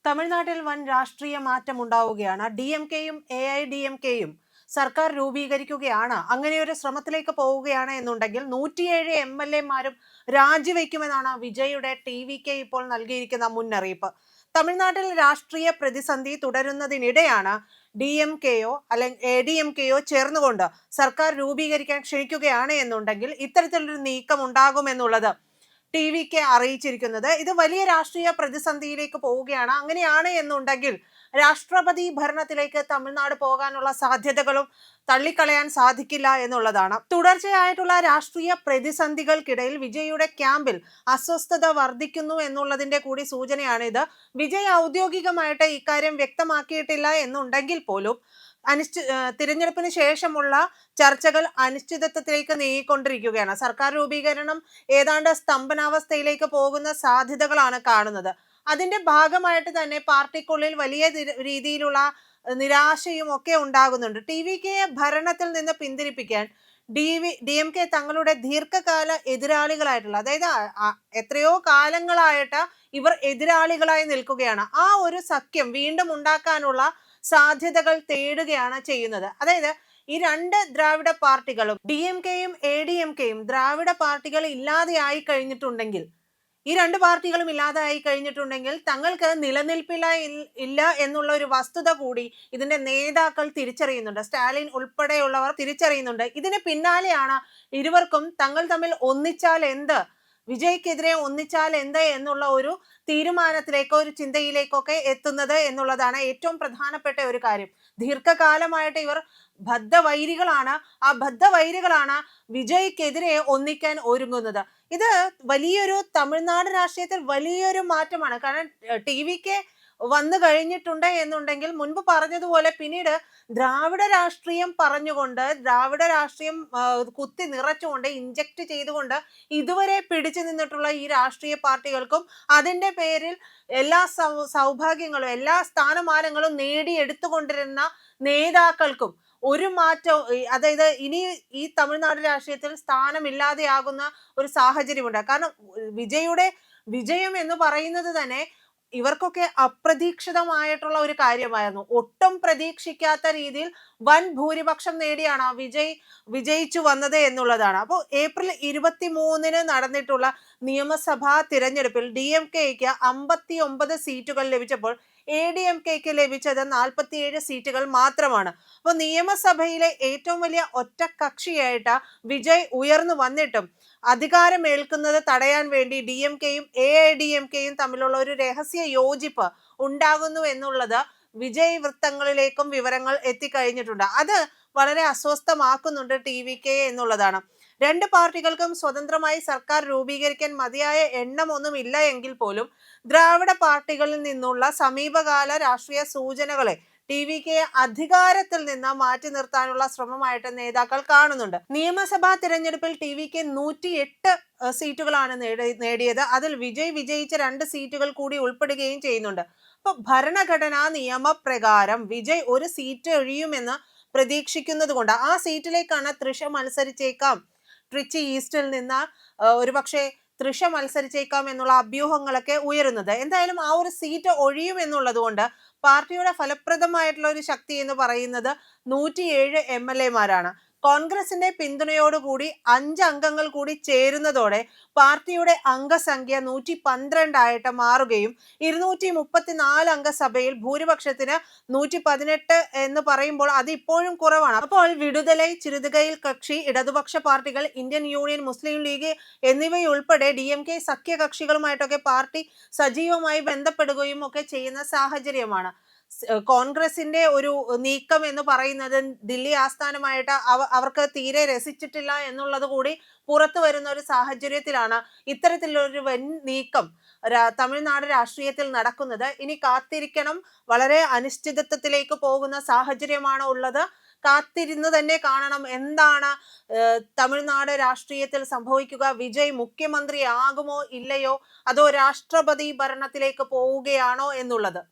തമിഴ്നാട്ടിൽ വൻ രാഷ്ട്രീയ മാറ്റം ഉണ്ടാവുകയാണ്. DMKയും AIDMKയും സർക്കാർ രൂപീകരിക്കുകയാണ്. അങ്ങനെ ഒരു ശ്രമത്തിലേക്ക് പോവുകയാണ് എന്നുണ്ടെങ്കിൽ 107 MLA മാരും രാജിവെക്കുമെന്നാണ് വിജയുടെ TVK ഇപ്പോൾ നൽകിയിരിക്കുന്ന മുന്നറിയിപ്പ്. തമിഴ്നാട്ടിൽ രാഷ്ട്രീയ പ്രതിസന്ധി തുടരുന്നതിനിടെയാണ് DMKയോ അല്ലെങ്കിൽ ADMKയോ ചേർന്നുകൊണ്ട് സർക്കാർ രൂപീകരിക്കാൻ ക്ഷണിക്കുകയാണ് എന്നുണ്ടെങ്കിൽ ഇത്തരത്തിലൊരു നീക്കം ഉണ്ടാകുമെന്നുള്ളത് TVK അറിയിച്ചിരിക്കുന്നത്. ഇത് വലിയ രാഷ്ട്രീയ പ്രതിസന്ധിയിലേക്ക് പോവുകയാണ്. അങ്ങനെയാണ് എന്നുണ്ടെങ്കിൽ രാഷ്ട്രപതി ഭരണത്തിലേക്ക് തമിഴ്നാട് പോകാനുള്ള സാധ്യതകളും തള്ളിക്കളയാൻ സാധിക്കില്ല എന്നുള്ളതാണ്. തുടർച്ചയായിട്ടുള്ള രാഷ്ട്രീയ പ്രതിസന്ധികൾക്കിടയിൽ വിജയുടെ ക്യാമ്പിൽ അസ്വസ്ഥത വർദ്ധിക്കുന്നു എന്നുള്ളതിന്റെ കൂടി സൂചനയാണിത്. വിജയ് ഔദ്യോഗികമായിട്ട് ഇക്കാര്യം വ്യക്തമാക്കിയിട്ടില്ല എന്നുണ്ടെങ്കിൽ പോലും തിരഞ്ഞെടുപ്പിന് ശേഷമുള്ള ചർച്ചകൾ അനിശ്ചിതത്വത്തിലേക്ക് നീങ്ങിക്കൊണ്ടിരിക്കുകയാണ്. സർക്കാർ രൂപീകരണം ഏതാണ്ട് സ്തംഭനാവസ്ഥയിലേക്ക് പോകുന്ന സാധ്യതകളാണ് കാണുന്നത്. അതിന്റെ ഭാഗമായിട്ട് തന്നെ പാർട്ടിക്കുള്ളിൽ വലിയ രീതിയിലുള്ള നിരാശയും ഒക്കെ ഉണ്ടാകുന്നുണ്ട്. TVKയെ ഭരണത്തിൽ നിന്ന് പിന്തിരിപ്പിക്കാൻ DMK തങ്ങളുടെ ദീർഘകാല എതിരാളികളായിട്ടുള്ള, അതായത് എത്രയോ കാലങ്ങളായിട്ട് ഇവർ എതിരാളികളായി നിൽക്കുകയാണ്. ആ ഒരു സഖ്യം വീണ്ടും ഉണ്ടാക്കാനുള്ള സാധ്യതകൾ തേടുകയാണ് ചെയ്യുന്നത്. അതായത് ഈ രണ്ട് ദ്രാവിഡ പാർട്ടികളും DMKയും ADMKയും ദ്രാവിഡ പാർട്ടികൾ ഇല്ലാതെയായി കഴിഞ്ഞിട്ടുണ്ടെങ്കിൽ, ഈ രണ്ട് പാർട്ടികളും ഇല്ലാതായി കഴിഞ്ഞിട്ടുണ്ടെങ്കിൽ തങ്ങൾക്ക് നിലനിൽപ്പില്ല എന്നുള്ള ഒരു വസ്തുത കൂടി ഇതിന്റെ നേതാക്കൾ തിരിച്ചറിയുന്നുണ്ട്. സ്റ്റാലിൻ ഉൾപ്പെടെയുള്ളവർ തിരിച്ചറിയുന്നുണ്ട്. ഇതിന് പിന്നാലെയാണ് ഇരുവർക്കും തങ്ങൾ തമ്മിൽ ഒന്നിച്ചാൽ എന്ത്, വിജയ്ക്കെതിരെ ഒന്നിച്ചാൽ എന്ത് എന്നുള്ള ഒരു തീരുമാനത്തിലേക്കോ ഒരു ചിന്തയിലേക്കൊക്കെ എത്തുന്നത് എന്നുള്ളതാണ് ഏറ്റവും പ്രധാനപ്പെട്ട ഒരു കാര്യം. ദീർഘകാലമായിട്ട് ഇവർ ബദ്ധവൈരികളാണ്. ആ ബദ്ധവൈരികളാണ് വിജയ്ക്കെതിരെ ഒന്നിക്കാൻ ഒരുങ്ങുന്നത്. ഇത് വലിയൊരു തമിഴ്നാട് രാഷ്ട്രീയത്തിൽ വലിയൊരു മാറ്റമാണ്. കാരണം TVK വന്നു കഴിഞ്ഞിട്ടുണ്ട് എന്നുണ്ടെങ്കിൽ മുൻപ് പറഞ്ഞതുപോലെ പിന്നീട് ദ്രാവിഡ രാഷ്ട്രീയം പറഞ്ഞുകൊണ്ട്, ദ്രാവിഡ രാഷ്ട്രീയം കുത്തി നിറച്ചുകൊണ്ട്, ഇഞ്ചക്ട് ചെയ്തുകൊണ്ട് ഇതുവരെ പിടിച്ചു നിന്നിട്ടുള്ള ഈ രാഷ്ട്രീയ പാർട്ടികൾക്കും അതിന്റെ പേരിൽ എല്ലാ സൗഭാഗ്യങ്ങളും എല്ലാ സ്ഥാനമാനങ്ങളും നേടിയെടുത്തുകൊണ്ടിരുന്ന നേതാക്കൾക്കും ഒരു മാറ്റം, അതായത് ഇനി ഈ തമിഴ്നാട് രാഷ്ട്രീയത്തിൽ സ്ഥാനമില്ലാതെയാകുന്ന ഒരു സാഹചര്യമുണ്ട്. കാരണം വിജയുടെ വിജയം എന്ന് പറയുന്നത് തന്നെ ഇവർക്കൊക്കെ അപ്രതീക്ഷിതമായിട്ടുള്ള ഒരു കാര്യമായിരുന്നു. ഒട്ടും പ്രതീക്ഷിക്കാത്ത രീതിയിൽ വൻ ഭൂരിപക്ഷം നേടിയാണ് വിജയിച്ചു വന്നത് എന്നുള്ളതാണ്. അപ്പോൾ ഏപ്രിൽ 23 നടന്നിട്ടുള്ള നിയമസഭാ തിരഞ്ഞെടുപ്പിൽ DMKയ്ക്ക് 59 സീറ്റുകൾ ലഭിച്ചപ്പോൾ ADMKയ്ക്ക് ലഭിച്ചത് 47 സീറ്റുകൾ മാത്രമാണ്. അപ്പോൾ നിയമസഭയിലെ ഏറ്റവും വലിയ ഒറ്റക്കക്ഷിയായിട്ട് വിജയ് ഉയർന്നു വന്നിട്ടും അധികാരമേൽക്കുന്നത് തടയാൻ വേണ്ടി DMKയും AIDMKയും തമ്മിലുള്ള ഒരു രഹസ്യ യോജിപ്പ് ഉണ്ടാകുന്നു എന്നുള്ളത് വിജയ് വൃത്തങ്ങളിലേക്കും വിവരങ്ങൾ എത്തിക്കഴിഞ്ഞിട്ടുണ്ട്. അത് വളരെ അസ്വസ്ഥമാക്കുന്നുണ്ട് TVK എന്നുള്ളതാണ്. രണ്ട് പാർട്ടികൾക്കും സ്വതന്ത്രമായി സർക്കാർ രൂപീകരിക്കാൻ മതിയായ എണ്ണമൊന്നും ഇല്ല എങ്കിൽ പോലും ദ്രാവിഡ പാർട്ടികളിൽ നിന്നുള്ള സമീപകാല രാഷ്ട്രീയ സൂചനകളെ TVK അധികാരത്തിൽ നിന്ന് മാറ്റി നിർത്താനുള്ള ശ്രമമായിട്ട് നേതാക്കൾ കാണുന്നുണ്ട്. നിയമസഭാ തിരഞ്ഞെടുപ്പിൽ TVK 108 സീറ്റുകളാണ് നേടിയത്. അതിൽ വിജയ് വിജയിച്ച 2 സീറ്റുകൾ കൂടി ഉൾപ്പെടുകയും ചെയ്യുന്നുണ്ട്. അപ്പൊ ഭരണഘടനാ നിയമപ്രകാരം വിജയ് ഒരു സീറ്റ് ഒഴിയുമെന്ന് പ്രതീക്ഷിക്കുന്നത് കൊണ്ട് ആ സീറ്റിലേക്കാണ് തൃഷ മത്സരിച്ചേക്കാം, ട്രിച്ചി ഈസ്റ്റിൽ നിന്ന് ഒരുപക്ഷെ തൃഷ മത്സരിച്ചേക്കാം എന്നുള്ള അഭ്യൂഹങ്ങളൊക്കെ ഉയരുന്നത്. എന്തായാലും ആ ഒരു സീറ്റ് ഒഴിയും എന്നുള്ളത് കൊണ്ട് പാർട്ടിയുടെ ഫലപ്രദമായിട്ടുള്ള ഒരു ശക്തി എന്ന് പറയുന്നത് 107 MLA മാരാണ്. കോൺഗ്രസിന്റെ പിന്തുണയോടുകൂടി 5 അംഗങ്ങൾ കൂടി ചേരുന്നതോടെ പാർട്ടിയുടെ അംഗസംഖ്യ 112 ആയിട്ട് മാറുകയും 234 അംഗ സഭയിൽ ഭൂരിപക്ഷത്തിന് 118 എന്ന് പറയുമ്പോൾ അത് ഇപ്പോഴും കുറവാണ്. അപ്പോൾ വിടുതലൈ, ചിറുതുകയിൽ കക്ഷി, ഇടതുപക്ഷ പാർട്ടികൾ, ഇന്ത്യൻ യൂണിയൻ മുസ്ലിം ലീഗ് എന്നിവയുൾപ്പെടെ DMK സഖ്യ കക്ഷികളുമായിട്ടൊക്കെ പാർട്ടി സജീവമായി ബന്ധപ്പെടുകയും ഒക്കെ ചെയ്യുന്ന സാഹചര്യമാണ്. കോൺഗ്രസിന്റെ ഒരു നീക്കം എന്ന് പറയുന്നത് ദില്ലി ആസ്ഥാനമായിട്ട് അവർക്ക് തീരെ രസിച്ചിട്ടില്ല എന്നുള്ളത് കൂടി പുറത്തു വരുന്ന ഒരു സാഹചര്യത്തിലാണ് ഇത്തരത്തിലൊരു വൻ നീക്കം തമിഴ്നാട് രാഷ്ട്രീയത്തിൽ നടക്കുന്നത്. ഇനി കാത്തിരിക്കണം. വളരെ അനിശ്ചിതത്വത്തിലേക്ക് പോകുന്ന സാഹചര്യമാണ് ഉള്ളത്. കാത്തിരുന്ന് തന്നെ കാണണം എന്താണ് തമിഴ്നാട് രാഷ്ട്രീയത്തിൽ സംഭവിക്കുക. വിജയ് മുഖ്യമന്ത്രി ആകുമോ ഇല്ലയോ, അതോ രാഷ്ട്രപതി ഭരണത്തിലേക്ക് പോവുകയാണോ എന്നുള്ളത്.